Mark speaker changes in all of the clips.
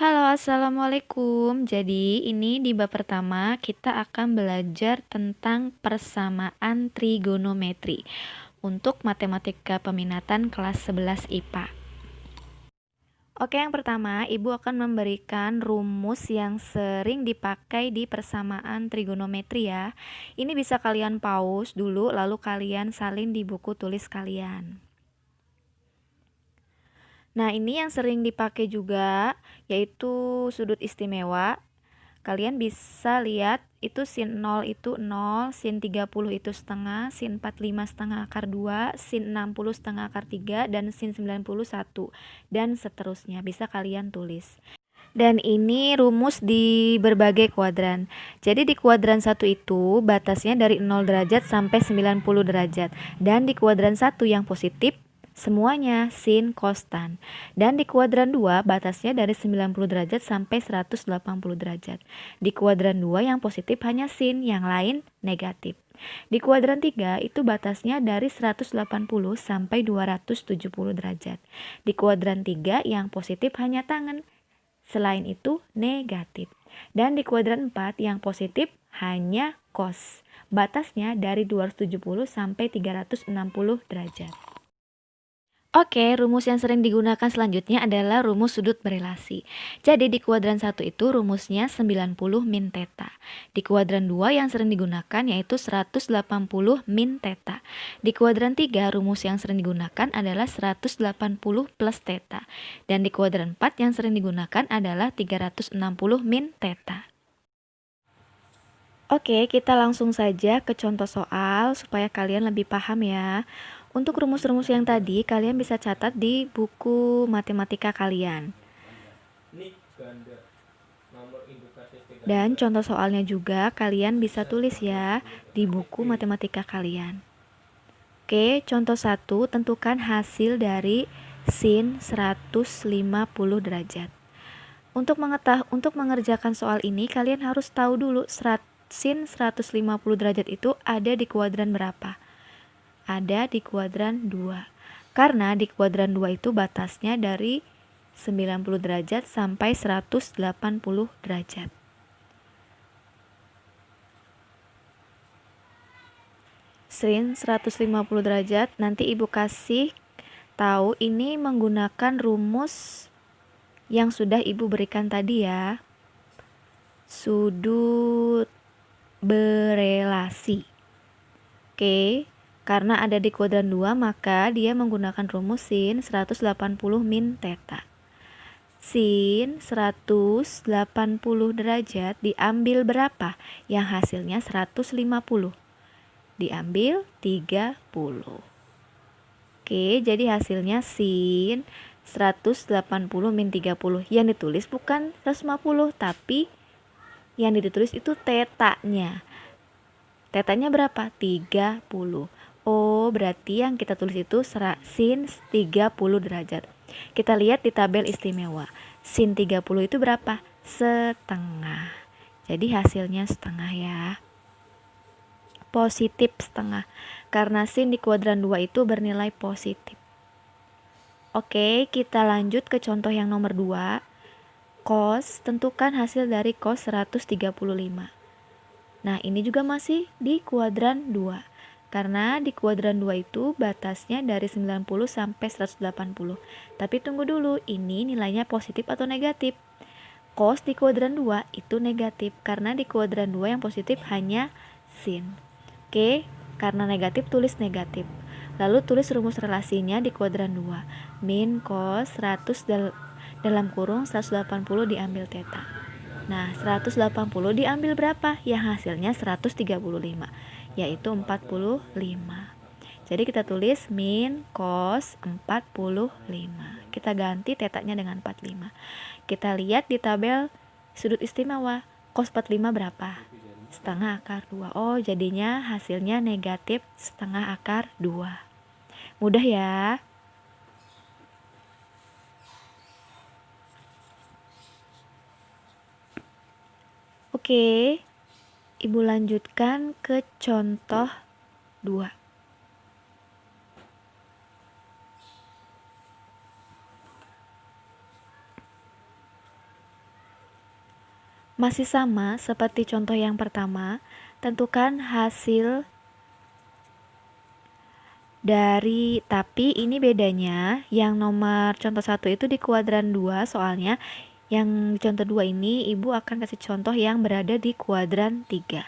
Speaker 1: Halo, assalamualaikum. Jadi, ini di bab pertama kita akan belajar tentang persamaan trigonometri untuk matematika peminatan kelas 11 IPA. Oke, yang pertama, Ibu akan memberikan rumus yang sering dipakai di persamaan trigonometri ya. Ini bisa kalian pause dulu, lalu kalian salin di buku tulis kalian. Nah, ini yang sering dipakai juga, yaitu sudut istimewa. Kalian bisa lihat itu sin 0 itu 0, sin 30 itu setengah, sin 45 setengah akar 2, sin 60 setengah akar 3, dan sin 91, dan seterusnya. Bisa kalian tulis. Dan ini rumus di berbagai kuadran. Jadi di kuadran 1 itu batasnya dari 0 derajat sampai 90 derajat. Dan di kuadran 1 yang positif semuanya sin kostan. Dan di kuadran 2 batasnya dari 90 derajat sampai 180 derajat. Di kuadran 2 yang positif hanya sin, yang lain negatif. Di kuadran 3 itu batasnya dari 180 sampai 270 derajat. Di kuadran 3 yang positif hanya tangan, selain itu negatif. Dan di kuadran 4 yang positif hanya cos. Batasnya dari 270 sampai 360 derajat. Oke, rumus yang sering digunakan selanjutnya adalah rumus sudut berelasi. Jadi di kuadran 1 itu rumusnya 90 min theta. Di kuadran 2 yang sering digunakan yaitu 180 min theta. Di kuadran 3 rumus yang sering digunakan adalah 180 plus theta. Dan di kuadran 4 yang sering digunakan adalah 360 min theta. Oke, kita langsung saja ke contoh soal supaya kalian lebih paham ya. Untuk rumus-rumus yang tadi, kalian bisa catat di buku matematika kalian. Dan contoh soalnya juga kalian bisa tulis ya di buku matematika kalian. Oke, contoh 1, tentukan hasil dari sin 150 derajat. Untuk mengerjakan soal ini, kalian harus tahu dulu sin 150 derajat itu ada di kuadran berapa? Ada di kuadran 2. Karena di kuadran 2 itu batasnya dari 90 derajat sampai 180 derajat. Sin 150 derajat, nanti Ibu kasih tahu ini menggunakan rumus yang sudah Ibu berikan tadi ya. Sudut berelasi. Oke. Karena ada di kuadran 2, maka dia menggunakan rumus sin 180 min theta. Sin 180 derajat diambil berapa? Yang hasilnya 150. Diambil 30. Oke, jadi hasilnya sin 180 min 30. Yang ditulis bukan 150, tapi yang ditulis itu tetanya. Tetanya berapa? 30. Oh, berarti yang kita tulis itu sin 30 derajat. Kita lihat di tabel istimewa. Sin 30 itu berapa? Setengah. Jadi hasilnya setengah ya. Positif setengah. Karena sin di kuadran 2 itu bernilai positif. Oke, kita lanjut ke contoh yang nomor 2. Cos, tentukan hasil dari cos 135. Nah, ini juga masih di kuadran 2. Karena di kuadran 2 itu batasnya dari 90 sampai 180. Tapi tunggu dulu, ini nilainya positif atau negatif? Cos di kuadran 2 itu negatif, karena di kuadran 2 yang positif hanya sin. Oke, karena negatif tulis negatif. Lalu tulis rumus relasinya di kuadran 2. Min cos 100 dalam kurung 180 diambil theta. Nah, 180 diambil berapa? Yang hasilnya 135, yaitu 45. Jadi kita tulis min cos 45. Kita ganti tetanya dengan 45. Kita lihat di tabel sudut istimewa. Cos 45 berapa? Setengah akar 2. Oh, jadinya hasilnya negatif setengah akar 2. Mudah ya. Oke, Ibu lanjutkan ke contoh 2. Masih sama seperti contoh yang pertama, tentukan hasil tapi ini bedanya yang nomor contoh 1 itu di kuadran 2, soalnya yang contoh 2 ini Ibu akan kasih contoh yang berada di kuadran 3.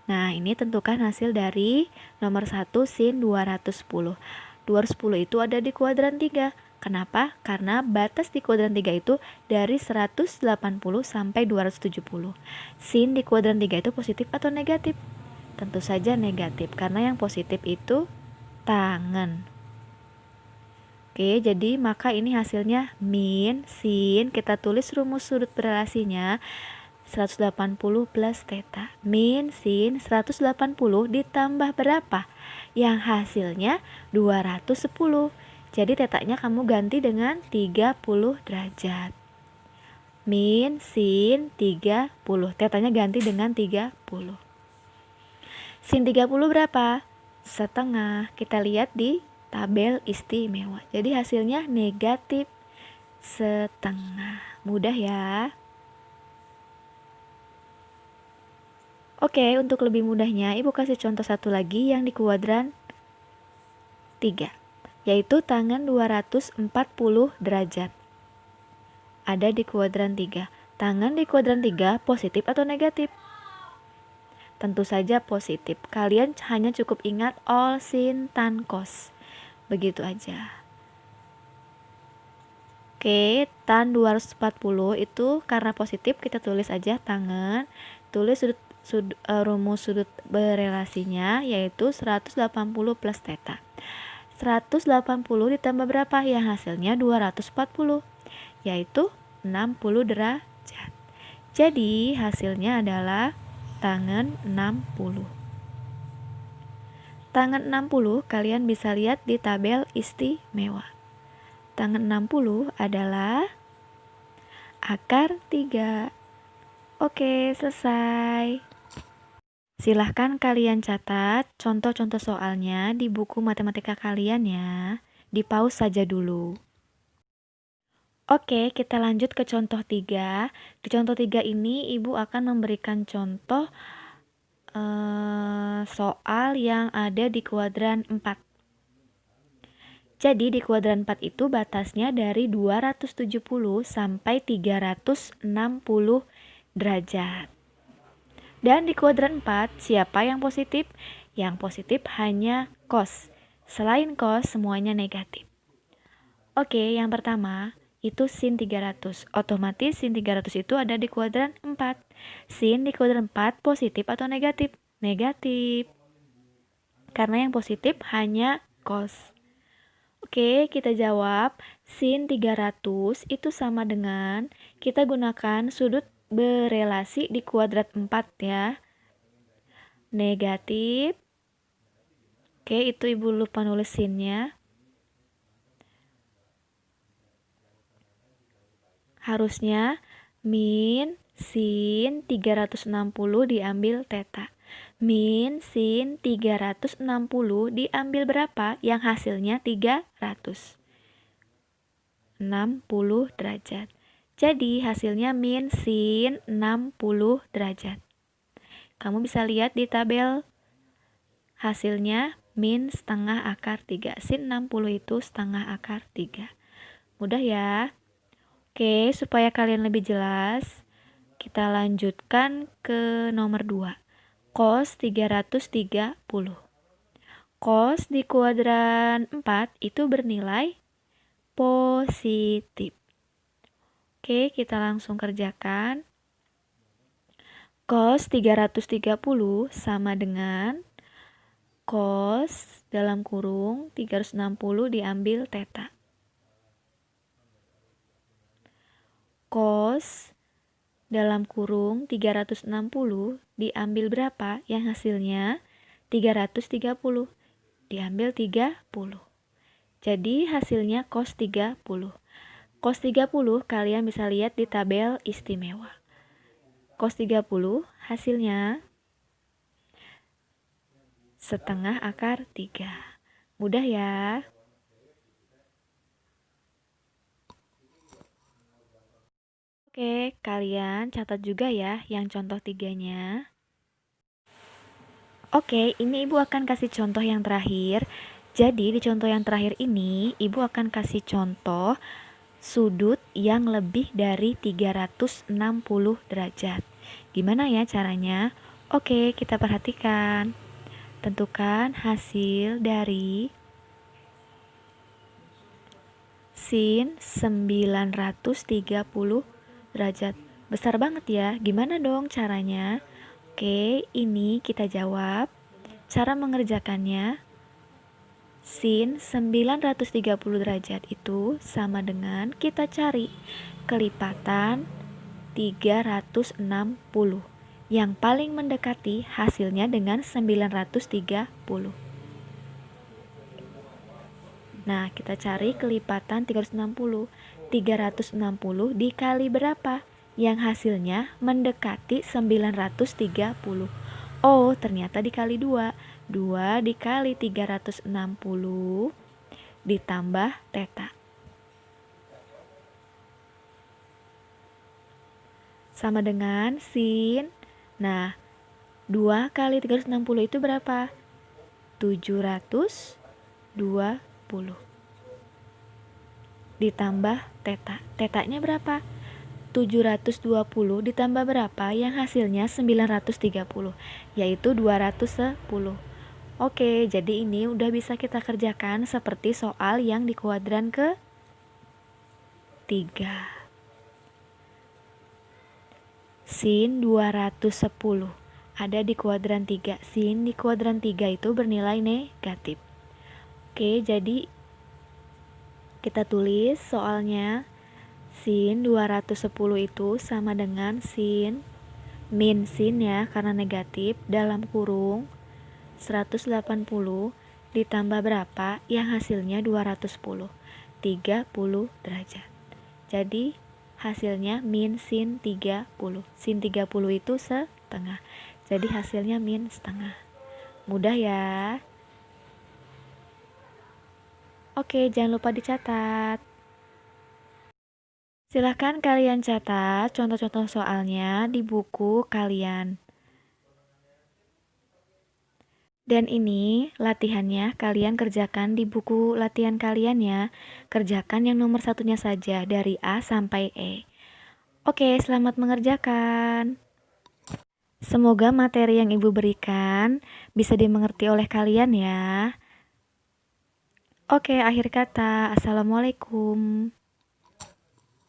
Speaker 1: Nah, ini tentukan hasil dari nomor 1 sin 210. 210 itu ada di kuadran 3. Kenapa? Karena batas di kuadran 3 itu dari 180 sampai 270. Sin di kuadran 3 itu positif atau negatif? Tentu saja negatif, karena yang positif itu tangan. Oke, jadi maka ini hasilnya min sin, kita tulis rumus sudut berelasinya 180 plus theta. Min sin 180 ditambah berapa? Yang hasilnya 210. Jadi tetanya kamu ganti dengan 30 derajat. Min sin 30. Tetanya ganti dengan 30. Sin 30 berapa? Setengah. Kita lihat di tabel istimewa. Jadi hasilnya negatif setengah. Mudah ya. Oke, untuk lebih mudahnya Ibu kasih contoh satu lagi yang di kuadran 3, yaitu tangan 240 derajat. Ada di kuadran 3. Tangan di kuadran 3 positif atau negatif? Tentu saja positif. Kalian hanya cukup ingat all sin tan cos. Begitu aja. Oke, tan 240 itu karena positif kita tulis aja tangan. Tulis rumus sudut berelasinya yaitu 180 plus theta. 180 ditambah berapa? Yang hasilnya 240, yaitu 60 derajat. Jadi hasilnya adalah tangan 60. Tangan 60 kalian bisa lihat di tabel istimewa. Tangan 60 adalah akar 3. Oke, selesai. Silahkan kalian catat contoh-contoh soalnya di buku matematika kalian ya. Di pause saja dulu. Oke, kita lanjut ke contoh 3. Di contoh 3 ini Ibu akan memberikan contoh soal yang ada di kuadran 4. Jadi di kuadran 4 itu batasnya dari 270 sampai 360 derajat. Dan di kuadran 4, siapa yang positif? Yang positif hanya cos. Selain cos, semuanya negatif. Oke, yang pertama, itu sin 300. Otomatis sin 300 itu ada di kuadran 4. Sin di kuadran 4 positif atau negatif? Negatif. Karena yang positif hanya cos. Oke, kita jawab. Sin 300 itu sama dengan, kita gunakan sudut berelasi di kuadrat 4 ya. Negatif. Oke, itu Ibu lupa nulis sinnya. Harusnya min sin 360 diambil theta. Min sin 360 diambil berapa? Yang hasilnya 360 derajat. Jadi hasilnya min sin 60 derajat. Kamu bisa lihat di tabel hasilnya min setengah akar 3. Sin 60 itu setengah akar 3. Mudah ya. Oke, supaya kalian lebih jelas, kita lanjutkan ke nomor 2. Cos 330. Cos di kuadran 4 itu bernilai positif. Oke, kita langsung kerjakan. Cos 330 sama dengan cos dalam kurung 360 diambil theta. Cos dalam kurung 360 diambil berapa? Yang hasilnya 330. Diambil 30. Jadi hasilnya cos 30. Cos 30 kalian bisa lihat di tabel istimewa. Cos 30 hasilnya setengah akar 3. Mudah ya. Oke, kalian catat juga ya yang contoh tiganya. Oke, ini Ibu akan kasih contoh yang terakhir. Jadi di contoh yang terakhir ini, Ibu akan kasih contoh sudut yang lebih dari 360 derajat. Gimana ya caranya? Oke, kita perhatikan. Tentukan hasil dari sin 930 derajat. Besar banget ya. Gimana dong caranya? Oke, ini kita jawab. Cara mengerjakannya, sin 930 derajat itu sama dengan kita cari kelipatan 360. Yang paling mendekati hasilnya dengan 930. Nah, kita cari kelipatan 360. 360 dikali berapa? Yang hasilnya mendekati 930. Oh, ternyata dikali 2. 2 dikali 360 ditambah theta. Sama dengan sin. Nah, 2 kali 360 itu berapa? 720. Ditambah theta. Tetanya berapa? 720 ditambah berapa yang hasilnya 930, yaitu 210. Oke, jadi ini udah bisa kita kerjakan seperti soal yang di kuadran ke-3. Sin 210 ada di kuadran 3. Sin di kuadran 3 itu bernilai negatif. Oke, jadi kita tulis soalnya. Sin 210 itu sama dengan sin min sin ya, karena negatif, dalam kurung 180 ditambah berapa yang hasilnya 210. 30 derajat. Jadi hasilnya min sin 30. Sin 30 itu setengah. Jadi hasilnya min setengah. Mudah ya. Oke, jangan lupa dicatat. Silahkan kalian catat contoh-contoh soalnya di buku kalian. Dan ini latihannya kalian kerjakan di buku latihan kalian ya. Kerjakan yang nomor satunya saja dari A sampai E. Oke, selamat mengerjakan. Semoga materi yang Ibu berikan bisa dimengerti oleh kalian ya. Oke, akhir kata. Assalamualaikum.